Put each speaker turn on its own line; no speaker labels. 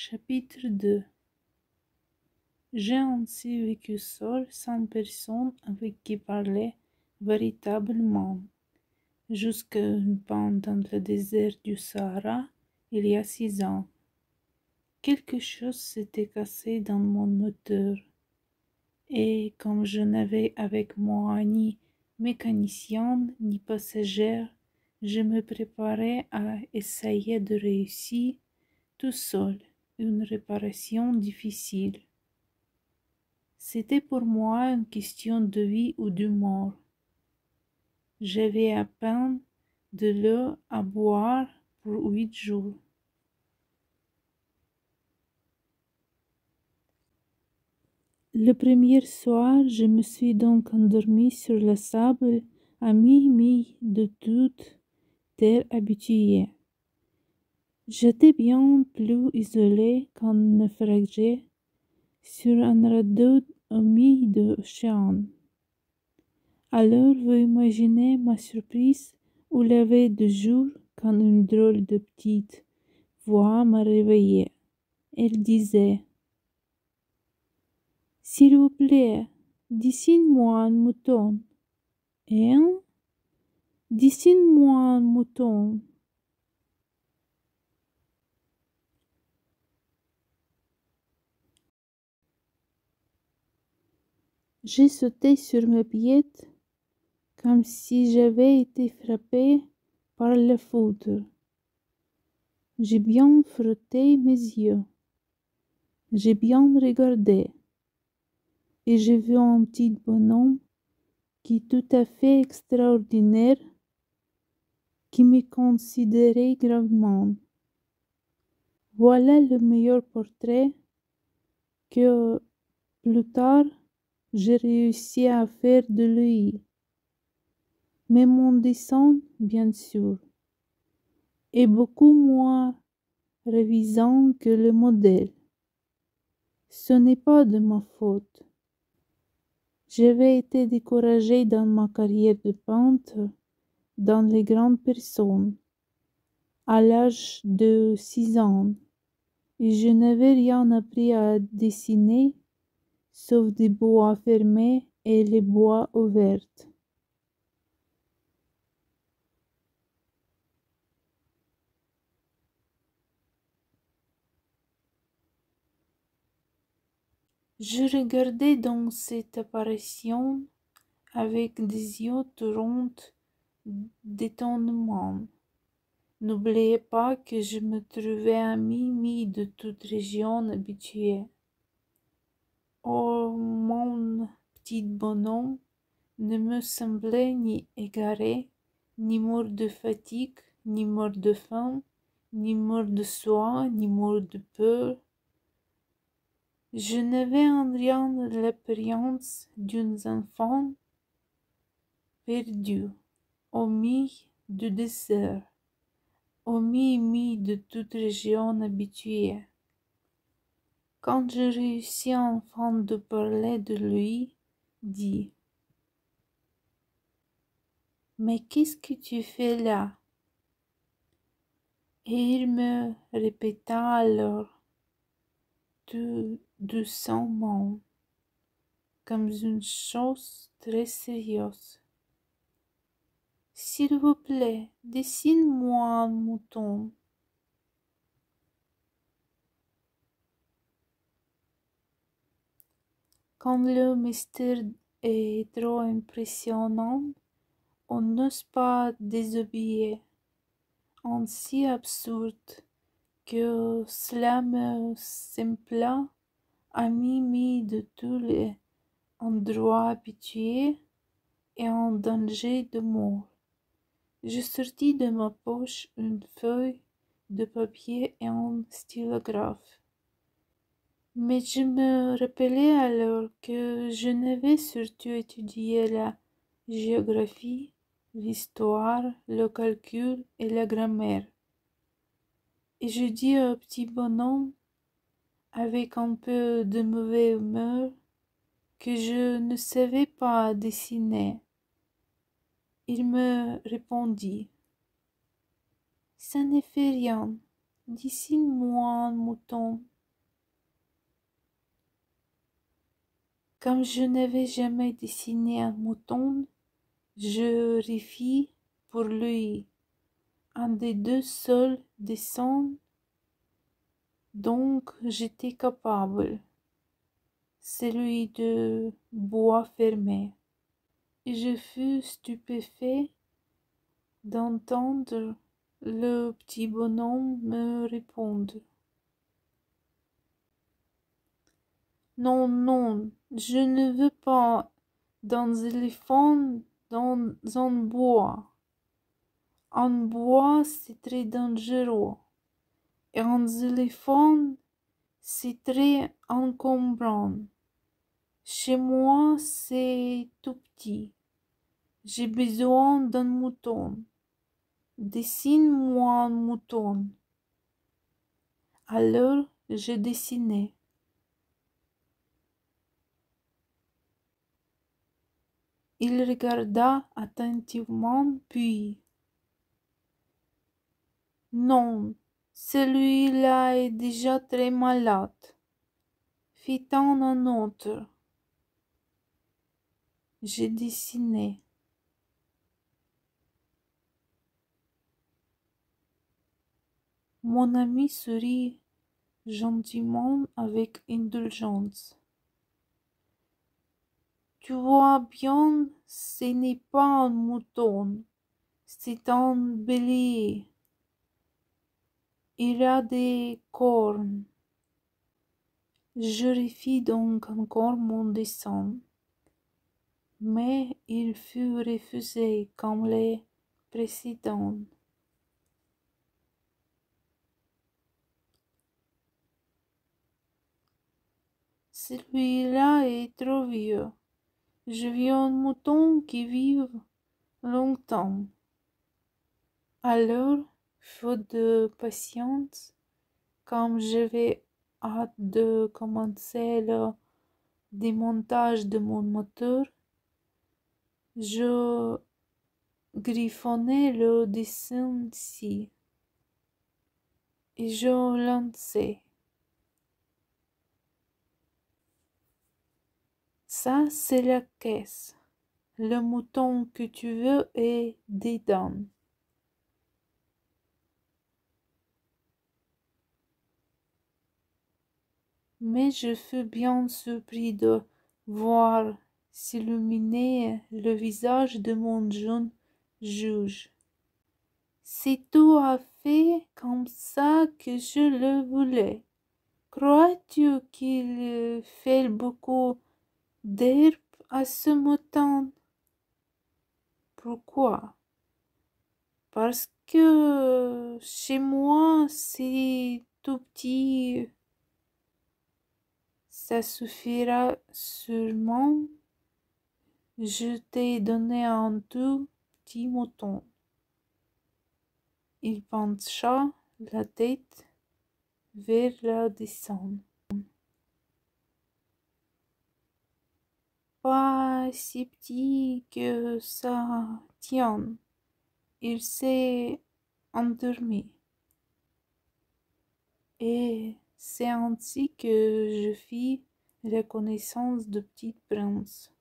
Chapitre 2. J'ai ainsi vécu seul, sans personne avec qui parler véritablement, jusqu'à une pente dans le désert du Sahara, il y a 6 ans. Quelque chose s'était cassé dans mon moteur, et comme je n'avais avec moi ni mécanicien ni passagère, je me préparais à essayer de réussir tout seul une réparation difficile. C'était pour moi une question de vie ou de mort. J'avais à peine de l'eau à boire pour 8 jours. Le premier soir, je me suis donc endormie sur le sable à mi-mille de toute terre habituée. J'étais bien plus isolée qu'un naufragé sur un radeau au milieu de l'océan. Alors vous imaginez ma surprise au lever du jour quand une drôle de petite voix m'a réveillée. Elle disait: S'il vous plaît, dessine-moi un mouton. Hein? Dessine-moi un mouton. J'ai sauté sur mes pieds comme si j'avais été frappée par la foudre. J'ai bien frotté mes yeux. J'ai bien regardé. Et j'ai vu un petit bonhomme qui tout à fait extraordinaire, qui me considérait gravement. Voilà le meilleur portrait que plus tard j'ai réussi à faire de lui. Mais mon dessin, bien sûr, est beaucoup moins ravissant que le modèle. Ce n'est pas de ma faute. J'avais été découragée dans ma carrière de peintre dans les grandes personnes à l'âge de 6 ans, et je n'avais rien appris à dessiner sauf des bois fermés et les bois ouverts. Je regardais donc cette apparition avec des yeux tout ronds d'étonnement. N'oubliez pas que je me trouvais à mi-mille de toute région habituée. Oh, mon petit bonhomme ne me semblait ni égaré, ni mort de fatigue, ni mort de faim, ni mort de soif, ni mort de peur. Je n'avais en rien l'apparence d'un enfant perdu au milieu du désert, au milieu de toute région habituée. Quand je réussis enfin de parler de lui, dit: Mais qu'est-ce que tu fais là? Et il me répéta alors, tout doucement, comme une chose très sérieuse: S'il vous plaît, dessine-moi un mouton. Quand le mystère est trop impressionnant, on n'ose pas désobéir. Ainsi absurde que cela me sembla à mi-mille de tous les endroits habitués et en danger de mort. Je sortis de ma poche une feuille de papier et un stylographe. Mais je me rappelai alors que je n'avais surtout étudié la géographie, l'histoire, le calcul et la grammaire. Et je dis au petit bonhomme, avec un peu de mauvaise humeur, que je ne savais pas dessiner. Il me répondit: Ça ne fait rien, dessine-moi un mouton. Comme je n'avais jamais dessiné un mouton, je refis pour lui un des deux seuls dessins dont j'étais capable, celui de bois fermé. Et je fus stupéfait d'entendre le petit bonhomme me répondre. Non, non, je ne veux pas d'un éléphant dans un bois. Un bois, c'est très dangereux. Et un éléphant, c'est très encombrant. Chez moi, c'est tout petit. J'ai besoin d'un mouton. Dessine-moi un mouton. Alors, je dessinai. Il regarda attentivement, puis non, celui-là est déjà très malade. Fit-en un autre. J'ai dessiné. Mon ami sourit gentiment avec indulgence. Tu vois bien, ce n'est pas un mouton, c'est un bélier. Il a des cornes. Je refis donc encore mon dessin, mais il fut refusé comme les précédents. Celui-là est trop vieux. Je veux un mouton qui vive longtemps. Alors, faute de patience, comme j'avais hâte de commencer le démontage de mon moteur, je griffonnais le dessin-ci et je lançais. Ça, c'est la caisse. Le mouton que tu veux est dedans. Mais je fus bien surpris de voir s'illuminer le visage de mon jeune juge. C'est tout à fait comme ça que je le voulais. Crois-tu qu'il fait beaucoup d'herbe à ce mouton? Pourquoi? Parce que chez moi c'est tout petit. Ça suffira sûrement. Je t'ai donné un tout petit mouton. Il pencha la tête vers la descente. Pas si petit que ça, tiens. Il s'est endormi. Et c'est ainsi que je fis la connaissance de Petite Prince.